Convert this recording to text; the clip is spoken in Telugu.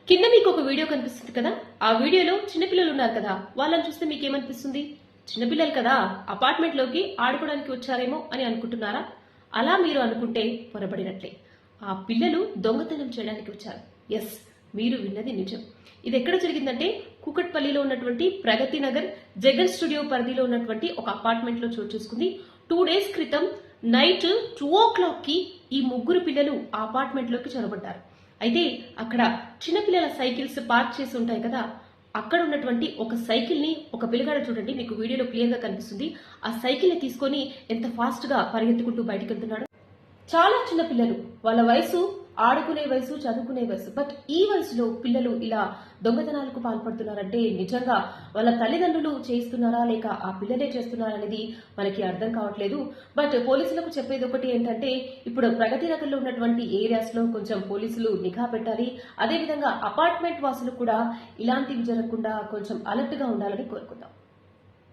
కింద మీకు ఒక వీడియో కనిపిస్తుంది కదా, ఆ వీడియోలో చిన్నపిల్లలు ఉన్నారు కదా, వాళ్ళని చూస్తే మీకేమనిపిస్తుంది? చిన్నపిల్లలు కదా, అపార్ట్మెంట్ లోకి ఆడుకోవడానికి వచ్చారేమో అని అనుకుంటున్నారా? అలా మీరు అనుకుంటే పొరపడినట్లే. ఆ పిల్లలు దొంగతనం చేయడానికి వచ్చారు. ఎస్, మీరు విన్నది నిజం. ఇది ఎక్కడ జరిగిందంటే కూకట్పల్లిలో ఉన్నటువంటి ప్రగతి నగర్ జగన్ స్టూడియో పరిధిలో ఉన్నటువంటి ఒక అపార్ట్మెంట్ లో చోటు చేసుకుంది. 2 days క్రితం నైట్ 2 o'clock కి ఈ ముగ్గురు పిల్లలు ఆ అపార్ట్మెంట్ లోకి చొరబడ్డారు. అయితే అక్కడ చిన్నపిల్లల సైకిల్స్ పార్క్ చేసి ఉంటాయి కదా, అక్కడ ఉన్నటువంటి ఒక సైకిల్ ని ఒక పిల్లగాడు, చూడండి మీకు వీడియోలో క్లియర్ గా కనిపిస్తుంది, ఆ సైకిల్ ని తీసుకొని ఎంత ఫాస్ట్ గా పరిగెత్తుకుంటూ బయటకు వెళ్తున్నాడు. చాలా చిన్న పిల్లలు, వాళ్ళ వయసు ఆడుకునే వయసు, చదువుకునే వయసు. బట్ ఈ వయసులో పిల్లలు ఇలా దొంగతనాలకు పాల్పడుతున్నారంటే నిజంగా వాళ్ళ తల్లిదండ్రులు చేస్తున్నారా లేక ఆ పిల్లలే చేస్తున్నారా అనేది మనకి అర్థం కావట్లేదు. బట్ పోలీసులకు చెప్పేది ఒకటి ఏంటంటే, ఇప్పుడు ప్రగతి నగర్లో ఉన్నటువంటి ఏరియాస్ లో కొంచెం పోలీసులు నిఘా పెట్టాలి. అదేవిధంగా అపార్ట్మెంట్ వాసులు కూడా ఇలాంటివి జరగకుండా కొంచెం అలర్ట్ గా ఉండాలని కోరుకుందాం.